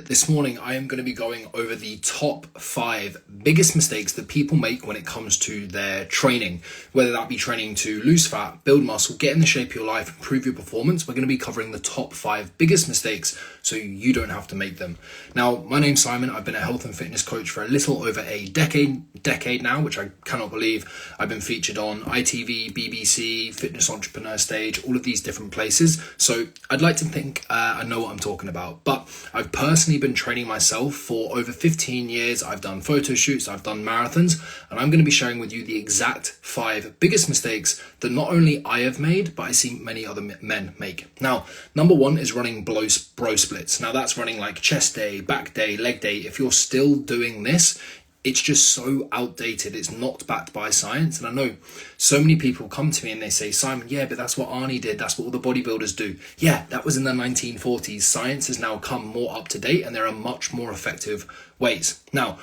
This morning, I am going to be going over the top 5 biggest mistakes that people make when it comes to their training, whether that be training to lose fat, build muscle, get in the shape of your life, improve your performance. We're going to be covering the top 5 biggest mistakes so you don't have to make them. Now, my name's Simon. I've been a health and fitness coach for a little over a decade now, which I cannot believe. I've been featured on ITV, BBC, Fitness Entrepreneur Stage, all of these different places. So I'd like to think I know what I'm talking about, but I've personally been training myself for over 15 years. I've done photo shoots, I've done marathons, and I'm going to be sharing with you the exact 5 biggest mistakes that not only I have made, but I see many other men make. Now, number 1 is running bro splits. Now that's running like chest day, back day, leg day. If you're still doing this, it's just so outdated. It's not backed by science. And I know so many people come to me and they say, Simon, yeah, but that's what Arnie did. That's what all the bodybuilders do. Yeah, that was in the 1940s. Science has now come more up to date and there are much more effective ways. Now,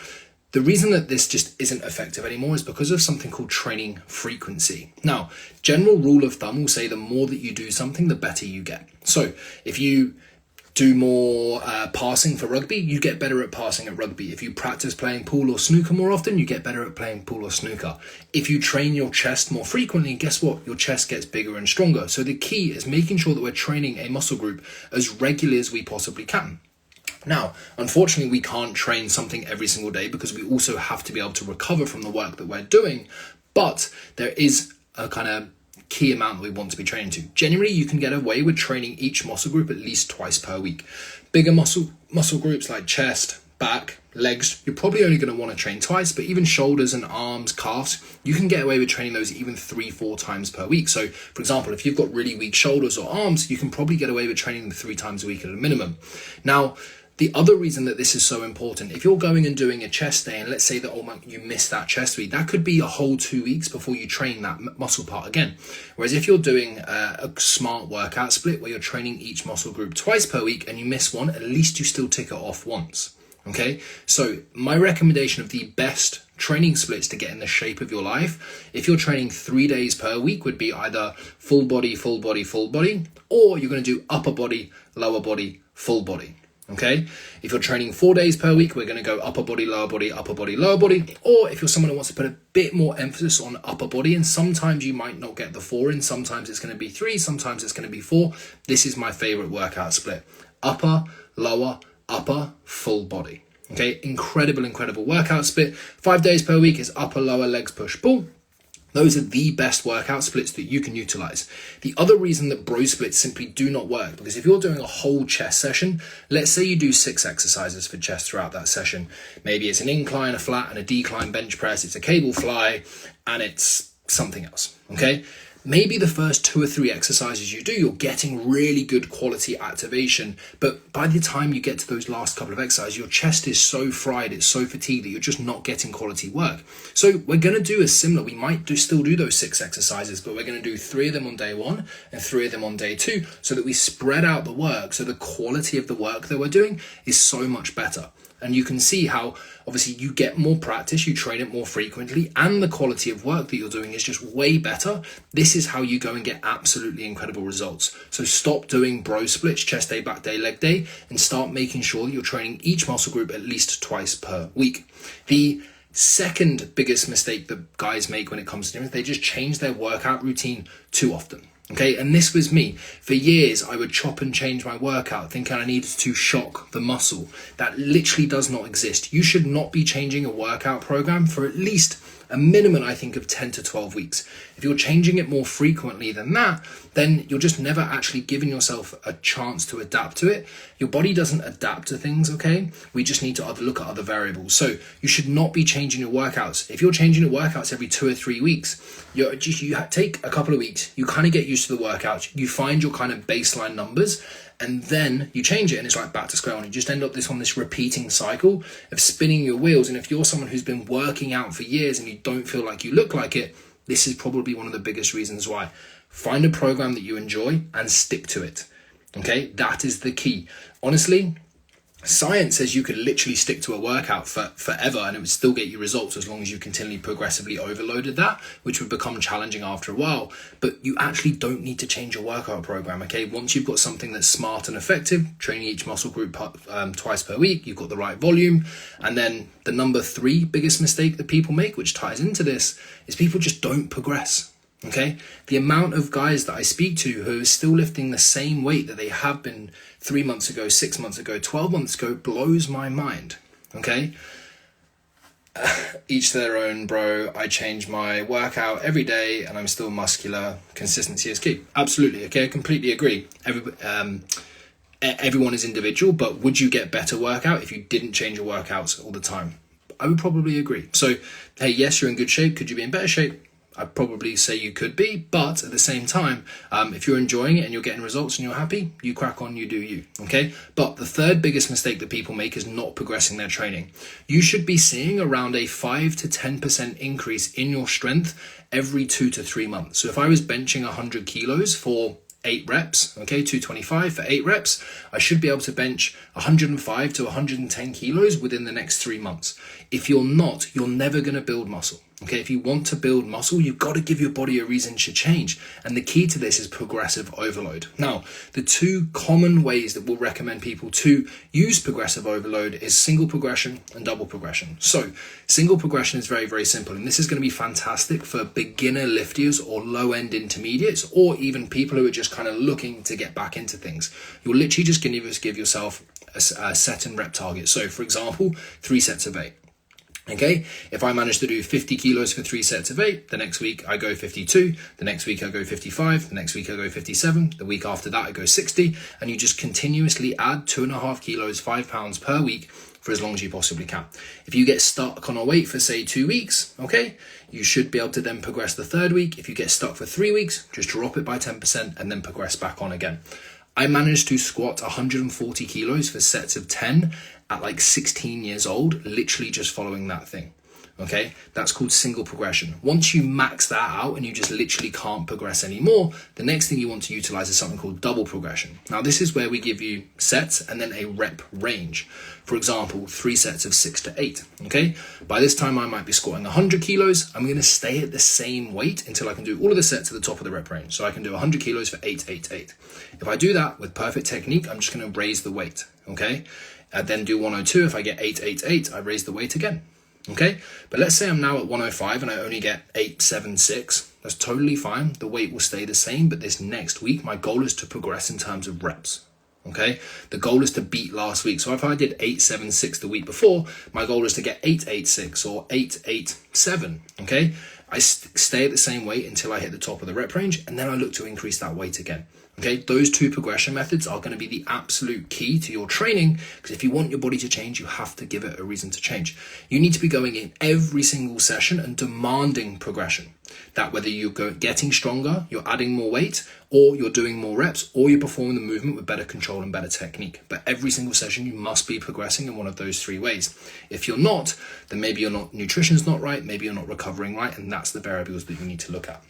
the reason that this just isn't effective anymore is because of something called training frequency. Now, general rule of thumb will say the more that you do something, the better you get. So if you do more passing for rugby, you get better at passing at rugby. If you practice playing pool or snooker more often, you get better at playing pool or snooker. If you train your chest more frequently, guess what? Your chest gets bigger and stronger. So the key is making sure that we're training a muscle group as regularly as we possibly can. Now, unfortunately, we can't train something every single day because we also have to be able to recover from the work that we're doing. But there is a kind of key amount that we want to be training to. Generally, you can get away with training each muscle group at least twice per week. Bigger muscle groups like chest, back, legs, you're probably only going to want to train twice, but even shoulders and arms, calves, you can get away with training those even 3-4 times per week. So for example, if you've got really weak shoulders or arms, you can probably get away with training them 3 times a week at a minimum. Now, the other reason that this is so important, if you're going and doing a chest day and let's say that you missed that chest week, that could be a whole 2 weeks before you train that muscle part again. Whereas if you're doing a smart workout split where you're training each muscle group twice per week and you miss one, at least you still tick it off once. Okay, so my recommendation of the best training splits to get in the shape of your life, if you're training 3 days per week, would be either full body, full body, full body, or you're going to do upper body, lower body, full body. Okay, if you're training 4 days per week, we're going to go upper body, lower body, upper body, lower body. Or if you're someone who wants to put a bit more emphasis on upper body, and sometimes you might not get the 4 in, sometimes it's going to be 3, sometimes it's going to be 4. This is my favorite workout split: upper, lower, upper, full body. Okay, incredible workout split. 5 days per week is upper, lower, legs, push, pull. Those are the best workout splits that you can utilize. The other reason that bro splits simply do not work, because if you're doing a whole chest session, let's say you do 6 exercises for chest throughout that session. Maybe it's an incline, a flat, and a decline bench press. It's a cable fly, and it's something else, okay? Maybe the first 2 or 3 exercises you do, you're getting really good quality activation. But by the time you get to those last couple of exercises, your chest is so fried, it's so fatigued that you're just not getting quality work. So we're going to do a similar, we might still do those 6 exercises, but we're going to do 3 of them on day 1 and 3 of them on day 2 so that we spread out the work. So the quality of the work that we're doing is so much better. And you can see how obviously you get more practice, you train it more frequently, and the quality of work that you're doing is just way better. This is how you go and get absolutely incredible results. So stop doing bro splits, chest day, back day, leg day, and start making sure that you're training each muscle group at least twice per week. The second biggest mistake that guys make when it comes to doing, they just change their workout routine too often. Okay, and this was me. For years, I would chop and change my workout thinking I needed to shock the muscle. That literally does not exist. You should not be changing a workout program for at least a minimum, I think, of 10 to 12 weeks. If you're changing it more frequently than that, then you're just never actually giving yourself a chance to adapt to it. Your body doesn't adapt to things, okay? We just need to look at other variables. So you should not be changing your workouts. If you're changing your workouts every 2 or 3 weeks, you take a couple of weeks, you kind of get used to the workouts, you find your kind of baseline numbers, and then you change it and it's like back to square one. You just end up on this repeating cycle of spinning your wheels. And if you're someone who's been working out for years and you don't feel like you look like it, this is probably one of the biggest reasons why. Find a program that you enjoy and stick to it. Okay, that is the key. Honestly, Science says you could literally stick to a workout for forever and it would still get you results as long as you continually progressively overloaded that, which would become challenging after a while. But you actually don't need to change your workout program, okay? Once you've got something that's smart and effective, training each muscle group twice per week, you've got the right volume. And then the number 3 biggest mistake that people make, which ties into this, is people just don't progress. Okay, the amount of guys that I speak to who are still lifting the same weight that they have been 3 months ago, 6 months ago, 12 months ago blows my mind. Okay, each to their own, bro. I change my workout every day and I'm still muscular. Consistency is key. Absolutely. Okay, I completely agree. Everyone is individual, but would you get better workout if you didn't change your workouts all the time? I would probably agree. So, hey, yes, you're in good shape. Could you be in better shape? I'd probably say you could be, but at the same time, if you're enjoying it and you're getting results and you're happy, you crack on, you do you, okay? But the third biggest mistake that people make is not progressing their training. You should be seeing around a 5 to 10% increase in your strength every 2 to 3 months. So if I was benching 100 kilos for 8 reps, okay, 225 for 8 reps, I should be able to bench 105 to 110 kilos within the next 3 months. If you're not, you're never going to build muscle. Okay, if you want to build muscle, you've got to give your body a reason to change. And the key to this is progressive overload. Now, the 2 common ways that we'll recommend people to use progressive overload is single progression and double progression. So single progression is very, very simple. And this is going to be fantastic for beginner lifters or low-end intermediates, or even people who are just kind of looking to get back into things. You're literally just going to give yourself a set and rep target. So for example, 3 sets of 8. Okay, if I manage to do 50 kilos for 3 sets of 8, the next week I go 52, the next week I go 55, the next week I go 57, the week after that I go 60, and you just continuously add 2.5 kilos, 5 pounds per week for as long as you possibly can. If you get stuck on a weight for say 2 weeks, okay, you should be able to then progress the 3rd week. If you get stuck for 3 weeks, just drop it by 10% and then progress back on again. I managed to squat 140 kilos for sets of 10 at like 16 years old, literally just following that thing. Okay, that's called single progression. Once you max that out and you just literally can't progress anymore, the next thing you want to utilize is something called double progression. Now, this is where we give you sets and then a rep range. For example, 3 sets of 6 to 8. Okay, by this time I might be squatting 100 kilos. I'm going to stay at the same weight until I can do all of the sets at the top of the rep range. So I can do 100 kilos for 8, 8, 8. If I do that with perfect technique, I'm just going to raise the weight. Okay, I then do 102. If I get 8, 8, 8, I raise the weight again. Okay, but let's say I'm now at 105 and I only get 8, 7, 6. That's totally fine. The weight will stay the same, but this next week, my goal is to progress in terms of reps. Okay, the goal is to beat last week. So if I did 8, 7, 6 the week before, my goal is to get 8, 8, 6 or 8, 8, 7. Okay, I stay at the same weight until I hit the top of the rep range, and then I look to increase that weight again. Okay, those 2 progression methods are going to be the absolute key to your training, because if you want your body to change, you have to give it a reason to change. You need to be going in every single session and demanding progression. That whether you're getting stronger, you're adding more weight, or you're doing more reps, or you're performing the movement with better control and better technique. But every single session, you must be progressing in one of those 3 ways. If you're not, then maybe your nutrition's not right, maybe you're not recovering right, and that's the variables that you need to look at.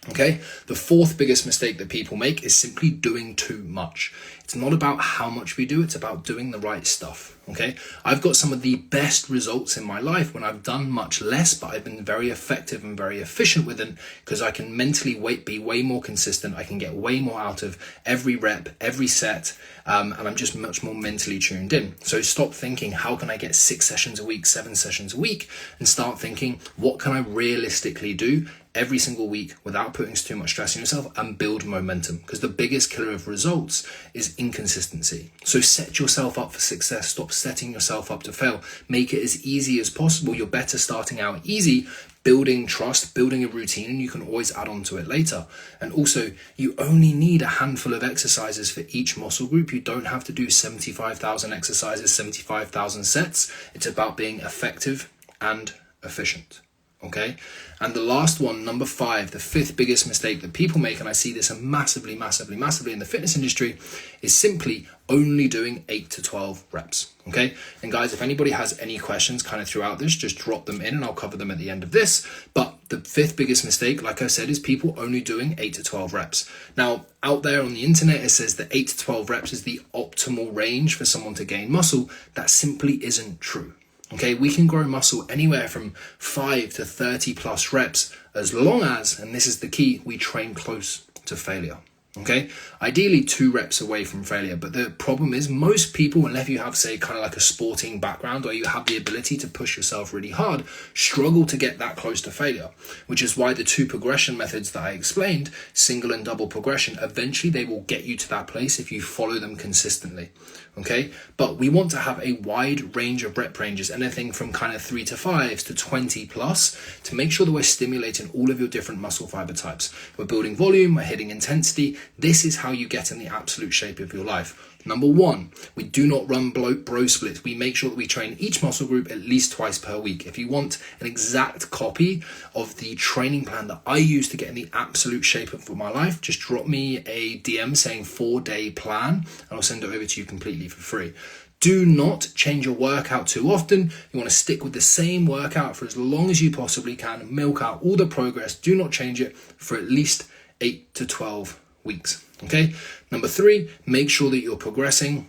Okay, the 4th biggest mistake that people make is simply doing too much. It's not about how much we do, it's about doing the right stuff. Okay, I've got some of the best results in my life when I've done much less, but I've been very effective and very efficient with it, because I can mentally be way more consistent. I can get way more out of every rep, every set, and I'm just much more mentally tuned in. So stop thinking, how can I get 6 sessions a week, 7 sessions a week, and start thinking, what can I realistically do every single week without putting too much stress on yourself, and build momentum, because the biggest killer of results is inconsistency. So set yourself up for success. Stop setting yourself up to fail. Make it as easy as possible. You're better starting out easy, building trust, building a routine, and you can always add on to it later. And also, you only need a handful of exercises for each muscle group. You don't have to do 75,000 exercises, 75,000 sets. It's about being effective and efficient. Okay, and the last one, number 5, the 5th biggest mistake that people make, and I see this massively in the fitness industry, is simply only doing 8 to 12 reps. Okay, and guys, if anybody has any questions kind of throughout this, just drop them in and I'll cover them at the end of this. But the 5th biggest mistake, like I said, is people only doing 8 to 12 reps. Now, out there on the internet, it says that 8 to 12 reps is the optimal range for someone to gain muscle. That simply isn't true. Okay, we can grow muscle anywhere from 5 to 30 plus reps, as long as, and this is the key, we train close to failure. Okay, ideally 2 reps away from failure, but the problem is most people, unless you have, say, kind of like a sporting background or you have the ability to push yourself really hard, struggle to get that close to failure, which is why the 2 progression methods that I explained, single and double progression, eventually they will get you to that place if you follow them consistently. Okay, but we want to have a wide range of rep ranges, anything from kind of 3 to 5 to 20 plus, to make sure that we're stimulating all of your different muscle fiber types. We're building volume, we're hitting intensity. This is how you get in the absolute shape of your life. Number 1, we do not run bro splits. We make sure that we train each muscle group at least twice per week. If you want an exact copy of the training plan that I use to get in the absolute shape of my life, just drop me a DM saying 4-day plan and I'll send it over to you completely for free. Do not change your workout too often. You want to stick with the same workout for as long as you possibly can. Milk out all the progress. Do not change it for at least 8 to 12 weeks. Okay, number 3, make sure that you're progressing.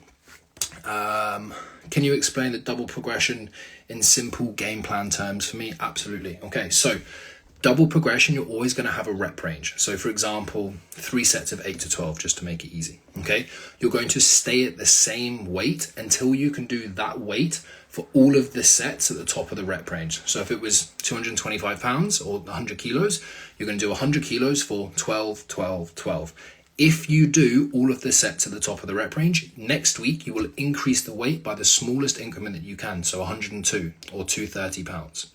Can you explain the double progression in simple game plan terms for me? Absolutely. Okay, so double progression, you're always going to have a rep range. So for example, 3 sets of 8 to 12, just to make it easy. Okay, you're going to stay at the same weight until you can do that weight for all of the sets at the top of the rep range. So if it was 225 pounds or 100 kilos, you're going to do 100 kilos for 12, 12, 12. If you do all of the sets at the top of the rep range, next week you will increase the weight by the smallest increment that you can, so 102 or 230 pounds.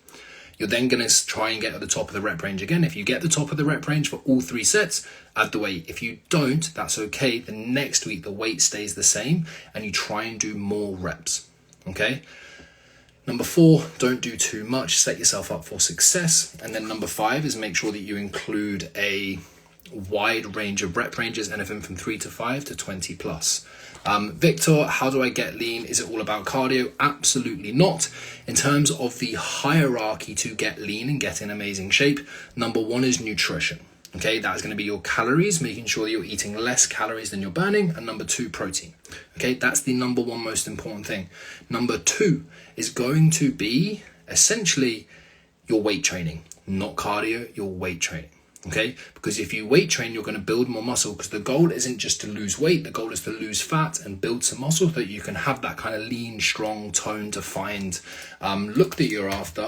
You're then going to try and get at the top of the rep range again. If you get the top of the rep range for all 3 sets, add the weight. If you don't, that's okay. The next week the weight stays the same and you try and do more reps. Okay? Number 4, don't do too much. Set yourself up for success. And then number 5 is make sure that you include a wide range of rep ranges, anything from 3 to 5 to 20 plus. Victor, how do I get lean? Is it all about cardio? Absolutely not. In terms of the hierarchy to get lean and get in amazing shape, number 1 is nutrition. Okay, that's going to be your calories, making sure that you're eating less calories than you're burning. And number 2, protein. Okay, that's the number 1 most important thing. Number 2 is going to be essentially your weight training, not cardio, your weight training. Okay, because if you weight train, you're going to build more muscle, because the goal isn't just to lose weight. The goal is to lose fat and build some muscle so that you can have that kind of lean, strong, tone defined look that you're after.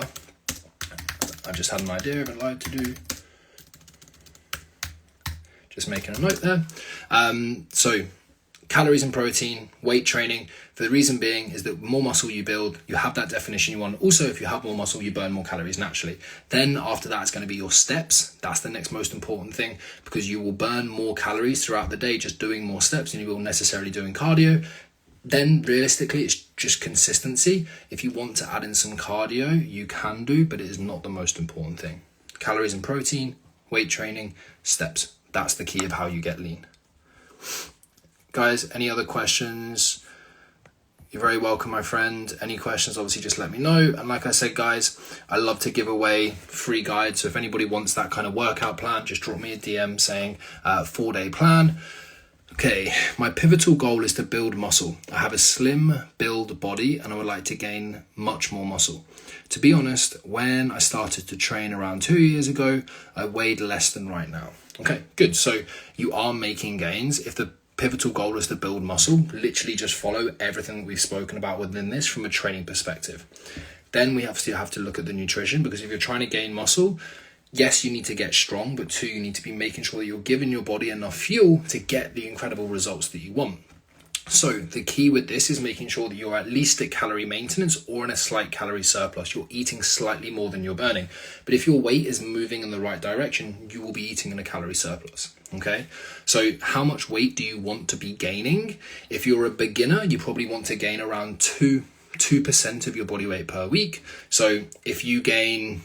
I just had an idea of what I'd like to do. Just making a note there. So calories and protein, weight training, for the reason being is that more muscle you build, you have that definition you want. Also, if you have more muscle, you burn more calories naturally. Then after that, it's going to be your steps. That's the next most important thing, because you will burn more calories throughout the day just doing more steps than you will necessarily doing cardio. Then realistically, it's just consistency. If you want to add in some cardio, you can do, but it is not the most important thing. Calories and protein, weight training, steps. That's the key of how you get lean. Guys, any other questions? You're very welcome, my friend. Any questions, obviously, just let me know. And like I said, guys, I love to give away free guides. So if anybody wants that kind of workout plan, just drop me a DM saying 4-day plan. Okay, my pivotal goal is to build muscle. I have a slim build body and I would like to gain much more muscle. To be honest, when I started to train around 2 years ago, I weighed less than right now. Okay, good. So you are making gains. If the pivotal goal is to build muscle, literally just follow everything that we've spoken about within this from a training perspective. Then we have to look at the nutrition, because if you're trying to gain muscle, yes, you need to get strong, but 2, you need to be making sure that you're giving your body enough fuel to get the incredible results that you want. So the key with this is making sure that you're at least at calorie maintenance or in a slight calorie surplus. You're eating slightly more than you're burning. But if your weight is moving in the right direction, you will be eating in a calorie surplus. Okay, so how much weight do you want to be gaining? If you're a beginner, you probably want to gain around 2% of your body weight per week. So if you gain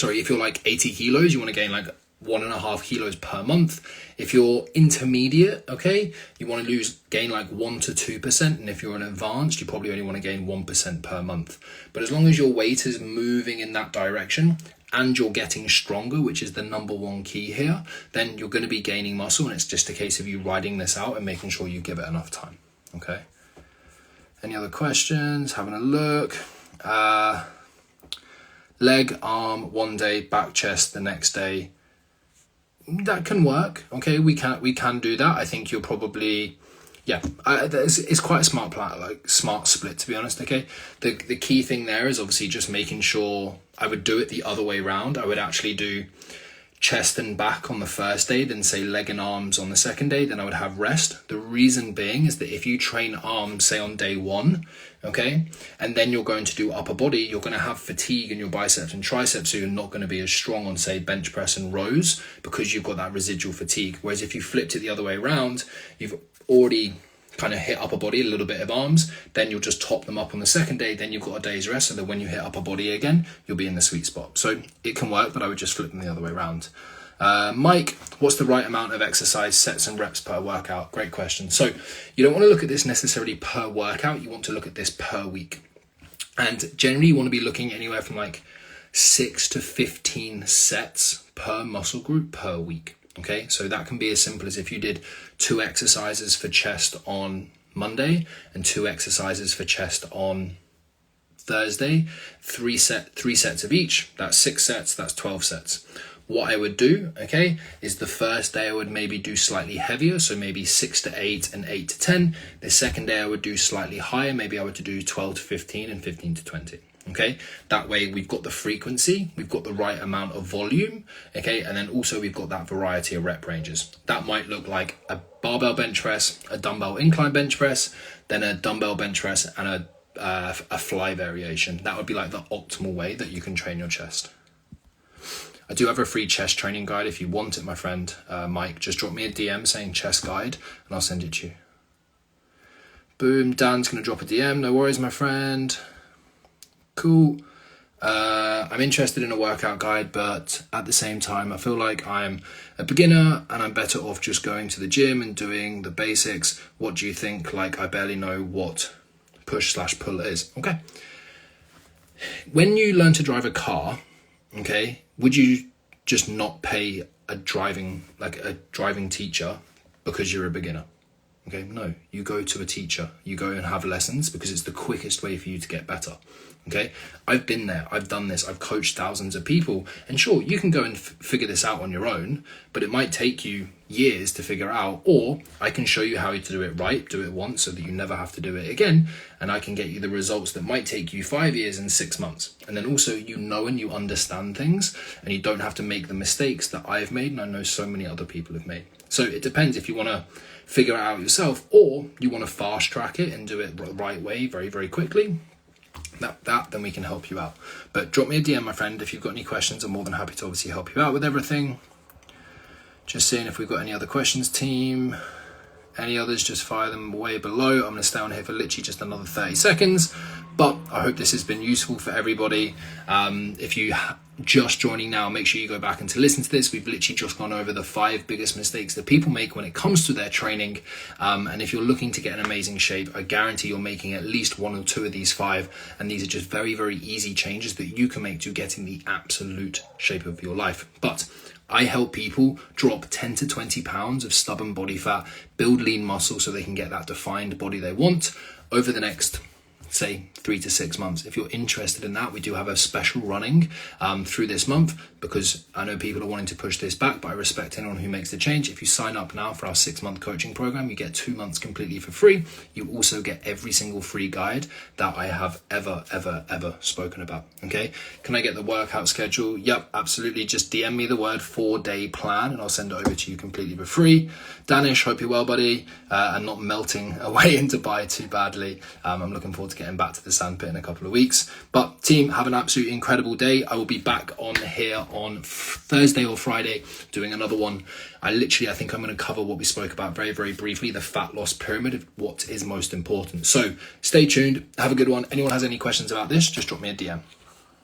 if you're like 80 kilos, you want to gain like 1.5 kilos per month. If you're intermediate, okay, you want to gain like 1 to 2%. And if you're an advanced, you probably only want to gain 1% per month. But as long as your weight is moving in that direction and you're getting stronger, which is the number one key here, then you're going to be gaining muscle. And it's just a case of you riding this out and making sure you give it enough time. Okay. Any other questions? Having a look. Leg, arm, one day, back, chest, the next day. That can work. Okay, we can do that. I think you're probably, it's quite a smart plan, like smart split, to be honest. Okay, the key thing there is obviously just making sure. I would do it the other way around. I would actually do chest and back on the first day, then say leg and arms on the second day, then I would have rest. The reason being is that if you train arms, say on day 1, okay, and then you're going to do upper body, you're going to have fatigue in your biceps and triceps, so you're not going to be as strong on, say, bench press and rows because you've got that residual fatigue. Whereas if you flipped it the other way around, you've already kind of hit upper body, a little bit of arms, then you'll just top them up on the second day, then you've got a day's rest, so that when you hit upper body again, you'll be in the sweet spot. So it can work, but I would just flip them the other way around. Mike, what's the right amount of exercise sets and reps per workout? Great question. So you don't want to look at this necessarily per workout, you want to look at this per week. And generally you want to be looking anywhere from like 6 to 15 sets per muscle group per week. Okay, so that can be as simple as if you did 2 exercises for chest on Monday and 2 exercises for chest on Thursday, 3 sets of each. That's 6 sets, that's 12 sets. What I would do, okay, is the first day I would maybe do slightly heavier, so maybe 6 to 8 and 8 to 10. The second day I would do slightly higher, maybe I would do 12 to 15 and 15 to 20. Okay, that way we've got the frequency, we've got the right amount of volume, okay, and then also we've got that variety of rep ranges. That might look like a barbell bench press, a dumbbell incline bench press, then a dumbbell bench press and a fly variation. That would be like the optimal way that you can train your chest. I do have a free chest training guide. If you want it, my friend Mike, just drop me a DM saying chest guide and I'll send it to you. Boom, Dan's going to drop a DM. No worries, my friend. Cool. I'm interested in a workout guide, but at the same time, I feel like I'm a beginner and I'm better off just going to the gym and doing the basics. What do you think? Like, I barely know what push/pull is. Okay. When you learn to drive a car, okay, would you just not pay a driving teacher because you're a beginner? Okay, no, you go to a teacher, you go and have lessons because it's the quickest way for you to get better. Okay, I've been there, I've done this, I've coached thousands of people, and sure, you can go and figure this out on your own, but it might take you years to figure out, or I can show you how to do it right, do it once so that you never have to do it again, and I can get you the results that might take you 5 years and 6 months. And then also you know and you understand things, and you don't have to make the mistakes that I've made, and I know so many other people have made. So it depends if you want to figure it out yourself, or you want to fast track it and do it the right way very, very quickly. Then we can help you out. But drop me a DM, my friend, if you've got any questions. I'm more than happy to obviously help you out with everything. Just seeing if we've got any other questions, team. Any others, just fire them way below. I'm going to stay on here for literally just another 30 seconds. But I hope this has been useful for everybody. If you just joining now, make sure you go back and to listen to this. We've literally just gone over the 5 biggest mistakes that people make when it comes to their training. And if you're looking to get an amazing shape, I guarantee you're making at least 1 or 2 of these 5. And these are just very, very easy changes that you can make to getting the absolute shape of your life. But I help people drop 10 to 20 pounds of stubborn body fat, build lean muscle so they can get that defined body they want over the next, say, 3 to 6 months. If you're interested in that, we do have a special running through this month, because I know people are wanting to push this back, but I respect anyone who makes the change. If you sign up now for our 6-month coaching program, you get 2 months completely for free. You also get every single free guide that I have ever spoken about. Okay, can I get the workout schedule? Yep, absolutely. Just DM me the word 4-day plan and I'll send it over to you completely for free. Danish, hope you're well, buddy, and not melting away in Dubai too badly. I'm looking forward to getting back to the sandpit in a couple of weeks. But team, have an absolutely incredible day. I will be back on here on Thursday or Friday doing another one. I think I'm going to cover what we spoke about very, very briefly, the fat loss pyramid of what is most important. So stay tuned. Have a good one. Anyone has any questions about this, just drop me a DM.